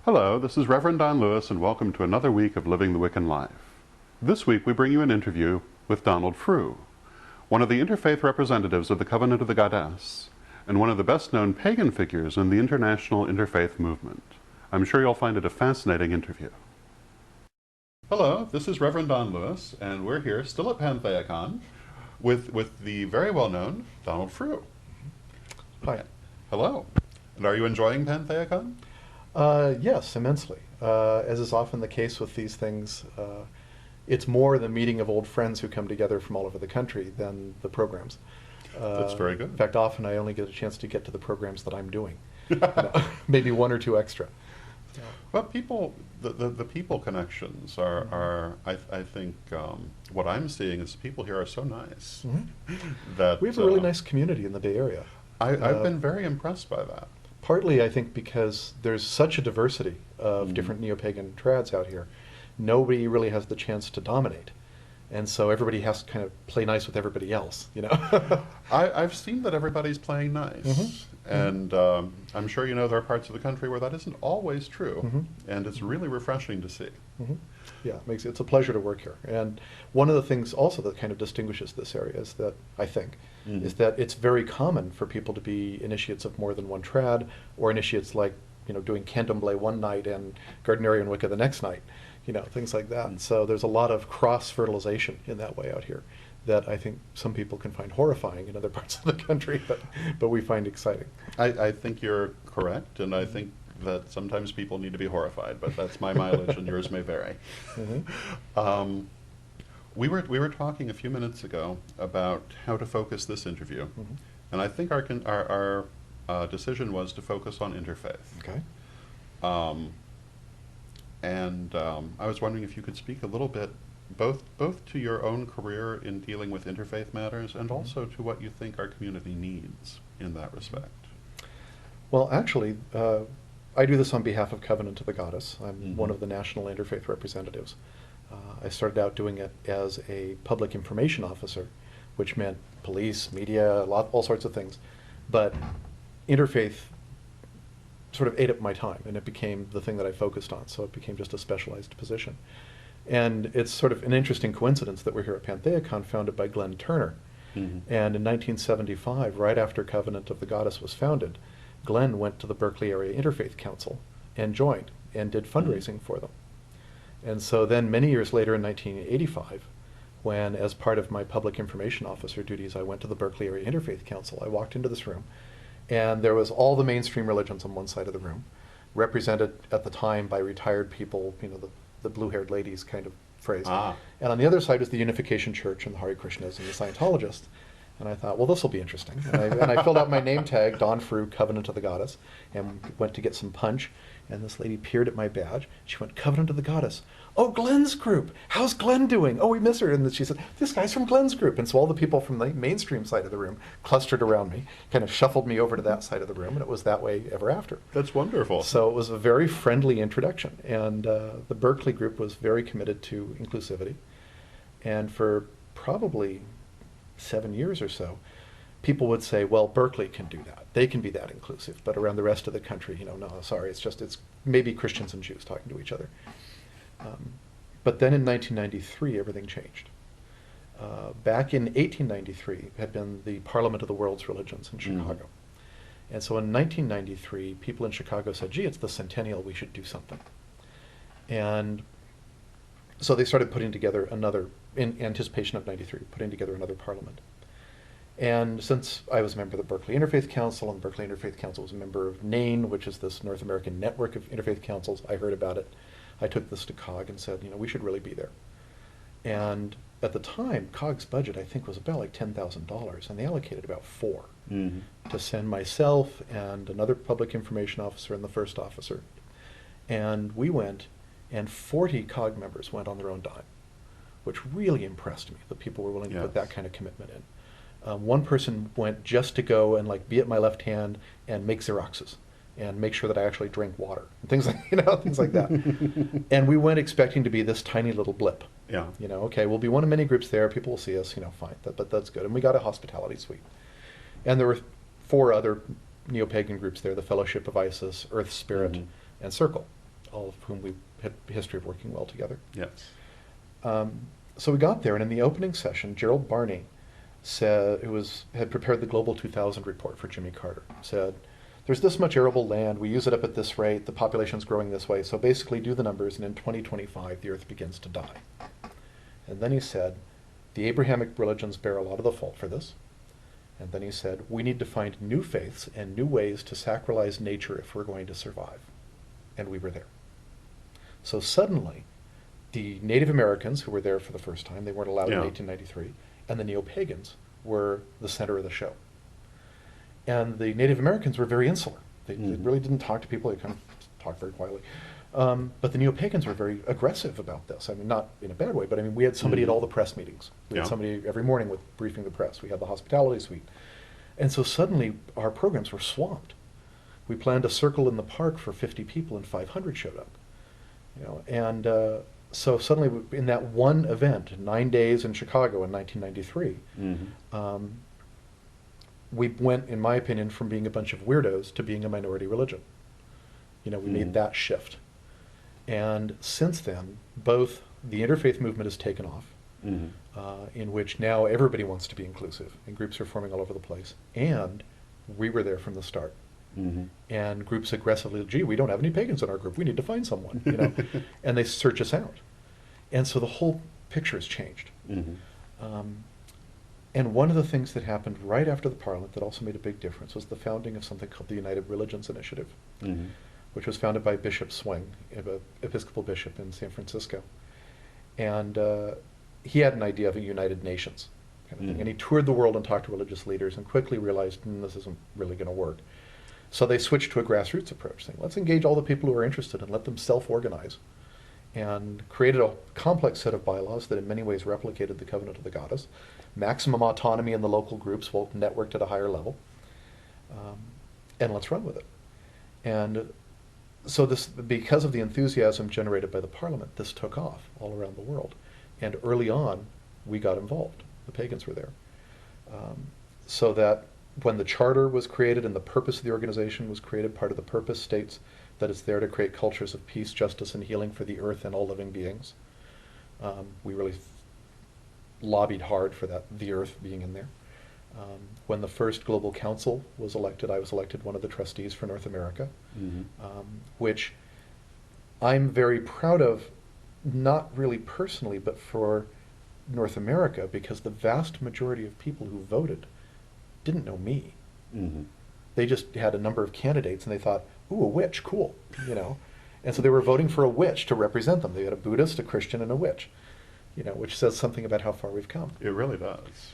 Hello, this is Reverend Don Lewis, and welcome to another week of Living the Wiccan Life. This week we bring you an interview with Donald Frew, one of the interfaith representatives of the Covenant of the Goddess, and one of the best-known pagan figures in the international interfaith movement. I'm sure you'll find it a fascinating interview. Hello, this is Reverend Don Lewis, and we're here, still at PantheaCon, with the very well-known Donald Frew. Hi. Hello. And are you enjoying PantheaCon? Yes, immensely. As is often the case with these things, it's more the meeting of old friends who come together from all over the country than the programs. That's very good. In fact, often I only get a chance to get to the programs that I'm doing. Maybe one or two extra. Well, the people connections are I think, what I'm seeing is people here are so nice. That We have a really nice community in the Bay Area. I've been very impressed by that. Partly, I think, because there's such a diversity of different neo-pagan trads out here. Nobody really has the chance to dominate. And so everybody has to kind of play nice with everybody else, you know? I've seen that everybody's playing nice. And I'm sure you know there are parts of the country where that isn't always true. And it's really refreshing to see. Yeah, it's a pleasure to work here. And one of the things also that kind of distinguishes this area is that, I think, is that it's very common for people to be initiates of more than one trad, or initiates like, you know, doing Candomblé one night and Gardnerian Wicca the next night, you know, things like that. And so there's a lot of cross-fertilization in that way out here that I think some people can find horrifying in other parts of the country, but we find exciting. I think you're correct, and I think that sometimes people need to be horrified, but that's my mileage and yours may vary. We were talking a few minutes ago about how to focus this interview, and I think our decision was to focus on interfaith. Okay. I was wondering if you could speak a little bit both to your own career in dealing with interfaith matters and also to what you think our community needs in that respect. Well, actually, I do this on behalf of Covenant of the Goddess. I'm one of the national interfaith representatives. I started out doing it as a public information officer, which meant police, media, all sorts of things. But interfaith sort of ate up my time, and it became the thing that I focused on, so it became just a specialized position. And it's sort of an interesting coincidence that we're here at PantheaCon, founded by Glenn Turner. And in 1975, right after Covenant of the Goddess was founded, Glenn went to the Berkeley Area Interfaith Council and joined and did fundraising for them. And so then many years later in 1985, when as part of my public information officer duties I went to the Berkeley Area Interfaith Council, I walked into this room and there was all the mainstream religions on one side of the room, represented at the time by retired people, you know, the blue-haired ladies kind of phrase. And on the other side was the Unification Church and the Hare Krishnas and the Scientologists. And I thought, well, this will be interesting. And I filled out my name tag, Don Frew, Covenant of the Goddess, and went to get some punch. And this lady peered at my badge. She went, Covenant of the Goddess. Oh, Glenn's group. How's Glenn doing? Oh, we miss her. And she said, this guy's from Glenn's group. And so all the people from the mainstream side of the room clustered around me, kind of shuffled me over to that side of the room, and it was that way ever after. That's wonderful. So it was a very friendly introduction. And the Berkeley group was very committed to inclusivity. And for probably 7 years or so, people would say, well, Berkeley can do that. They can be that inclusive. But around the rest of the country, you know, no, sorry, it's maybe Christians and Jews talking to each other. But then in 1993, everything changed. Back in 1893 had been the Parliament of the World's Religions in Chicago. And so in 1993, people in Chicago said, gee, it's the centennial, we should do something. And so they started putting together another, in anticipation of 93, putting together another parliament. And since I was a member of the Berkeley Interfaith Council, and the Berkeley Interfaith Council was a member of NAIN, which is this North American network of interfaith councils, I heard about it. I took this to COG and said, you know, we should really be there. And at the time, COG's budget, I think, was about like $10,000, and they allocated about $4 to send myself and another public information officer and the first officer. And we went, and 40 COG members went on their own dime, which really impressed me, that people were willing to put that kind of commitment in. One person went just to go and like be at my left hand and make Xeroxes and make sure that I actually drink water and things like, you know, things like that. And we went expecting to be this tiny little blip. Yeah. You know, okay, we'll be one of many groups there. People will see us, you know, fine. But that's good. And we got a hospitality suite. And there were 4 other neo-pagan groups there: the Fellowship of Isis, Earth Spirit, and Circle. all of whom we had a history of working well together. Yes. So we got there, and in the opening session, Gerald Barney said, had prepared the Global 2000 report for Jimmy Carter, said, there's this much arable land, we use it up at this rate, the population's growing this way, so basically do the numbers, and in 2025 the earth begins to die. And then he said, the Abrahamic religions bear a lot of the fault for this. And then he said, we need to find new faiths and new ways to sacralize nature if we're going to survive. And we were there. So suddenly, the Native Americans, who were there for the first time, they weren't allowed in 1893, and the neo-pagans were the center of the show. And the Native Americans were very insular. They really didn't talk to people. They kind of talked very quietly. But the neo-pagans were very aggressive about this. I mean, not in a bad way, but I mean, we had somebody at all the press meetings. We had somebody every morning with briefing the press. We had the hospitality suite. And so suddenly our programs were swamped. We planned a circle in the park for 50 people and 500 showed up. You know, and so suddenly in that one event, 9 days in Chicago in 1993, we went, in my opinion, from being a bunch of weirdos to being a minority religion. You know, we made that shift. And since then, both the interfaith movement has taken off, in which now everybody wants to be inclusive, and groups are forming all over the place. And we were there from the start. And groups aggressively, gee, we don't have any pagans in our group, we need to find someone, you know, and they search us out. And so the whole picture has changed. And one of the things that happened right after the Parliament that also made a big difference was the founding of something called the United Religions Initiative, which was founded by Bishop Swing, an Episcopal bishop in San Francisco. And he had an idea of a United Nations kind of thing. And he toured the world and talked to religious leaders and quickly realized, this isn't really going to work. So they switched to a grassroots approach, saying, let's engage all the people who are interested and let them self-organize. And created a complex set of bylaws that in many ways replicated the Covenant of the Goddess. Maximum autonomy in the local groups, well, networked at a higher level. And let's run with it. And so this, because of the enthusiasm generated by the Parliament, this took off all around the world. And early on, we got involved. The pagans were there. So that when the charter was created and the purpose of the organization was created, part of the purpose states that it's there to create cultures of peace, justice, and healing for the earth and all living beings. We really lobbied hard for that, the earth being in there. When the first Global Council was elected, I was elected one of the trustees for North America, which I'm very proud of, not really personally, but for North America, because the vast majority of people who voted didn't know me. They just had a number of candidates and they thought, ooh, a witch, cool, you know. And so they were voting for a witch to represent them. They had a Buddhist, a Christian, and a witch, you know, which says something about how far we've come. It really does.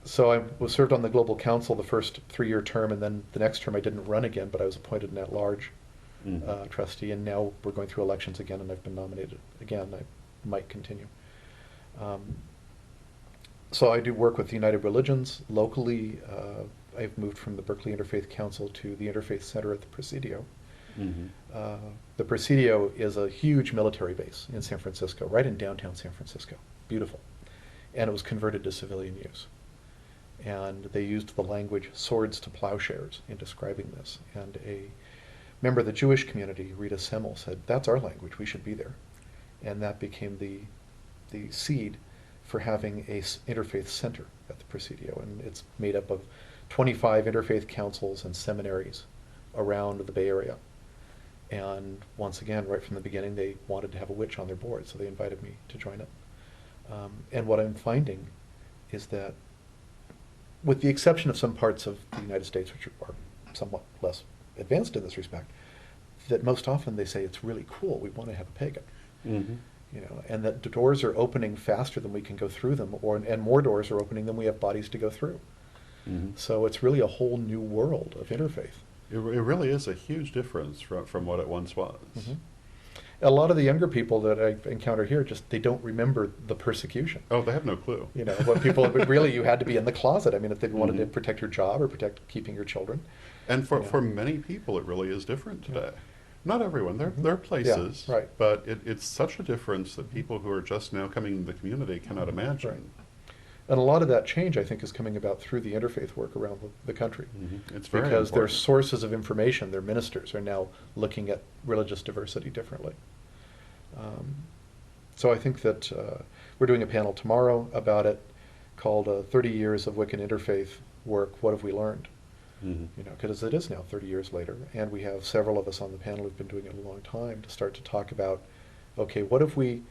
So I was served on the Global Council the first 3-year term, and then the next term I didn't run again, but I was appointed an at-large trustee, and now we're going through elections again, and I've been nominated again. I might continue. So I do work with the United Religions locally. I've moved from the Berkeley Interfaith Council to the Interfaith Center at the Presidio. The Presidio is a huge military base in San Francisco, right in downtown San Francisco. Beautiful. And it was converted to civilian use. And they used the language swords to plowshares in describing this. And a member of the Jewish community, Rita Semmel, said, that's our language, we should be there. And that became the seed for having a interfaith center at the Presidio. And it's made up of 25 interfaith councils and seminaries around the Bay Area. And once again, right from the beginning, they wanted to have a witch on their board, so they invited me to join it. And what I'm finding is that, with the exception of some parts of the United States, which are somewhat less advanced in this respect, that most often they say, it's really cool, we want to have a pagan. You know, and that the doors are opening faster than we can go through them, and more doors are opening than we have bodies to go through. So it's really a whole new world of interfaith. It really is a huge difference from what it once was. A lot of the younger people that I encounter here, just they don't remember the persecution. Oh, they have no clue. You know, what people, really, you had to be in the closet. I mean, if they wanted to protect your job or protect keeping your children. And for many people, it really is different today. Not everyone. There are places, right. But it's such a difference that people who are just now coming into the community cannot imagine. And a lot of that change, I think, is coming about through the interfaith work around the country. It's very because their important. sources of information, their ministers, are now looking at religious diversity differently. So I think that we're doing a panel tomorrow about it called 30 Years of Wiccan Interfaith Work, What Have We Learned? You know, because it is now 30 years later, and we have several of us on the panel who've been doing it a long time to start to talk about, okay, what have we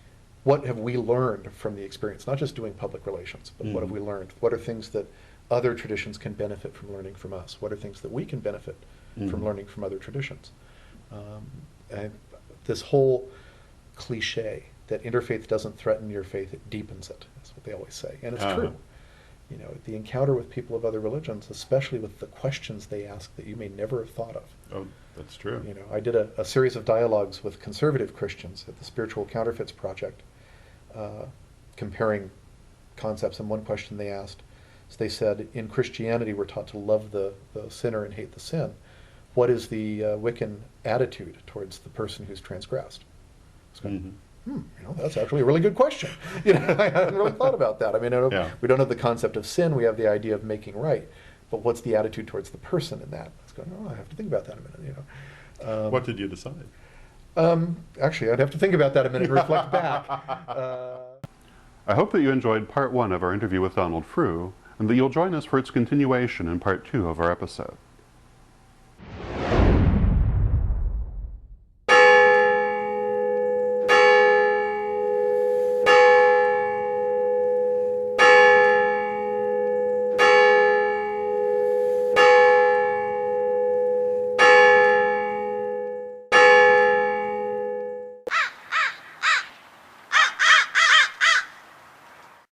learned from the experience? Not just doing public relations, but what have we learned? What are things that other traditions can benefit from learning from us? What are things that we can benefit from learning from other traditions? And this whole cliche that interfaith doesn't threaten your faith, it deepens it. That's what they always say, and it's true. You know, the encounter with people of other religions, especially with the questions they ask that you may never have thought of. Oh, that's true. You know, I did a series of dialogues with conservative Christians at the Spiritual Counterfeits Project, comparing concepts, and one question they asked, so they said, in Christianity we're taught to love the sinner and hate the sin. What is the Wiccan attitude towards the person who's transgressed? You know, that's actually a really good question. You know, I hadn't really thought about that. I mean, we don't have the concept of sin, we have the idea of making right. But what's the attitude towards the person in that? I was going, oh, I have to think about that a minute, you know. What did you decide? Actually, I'd have to think about that a minute and reflect back. I hope that you enjoyed part 1 of our interview with Donald Frew, and that you'll join us for its continuation in part 2 of our episode.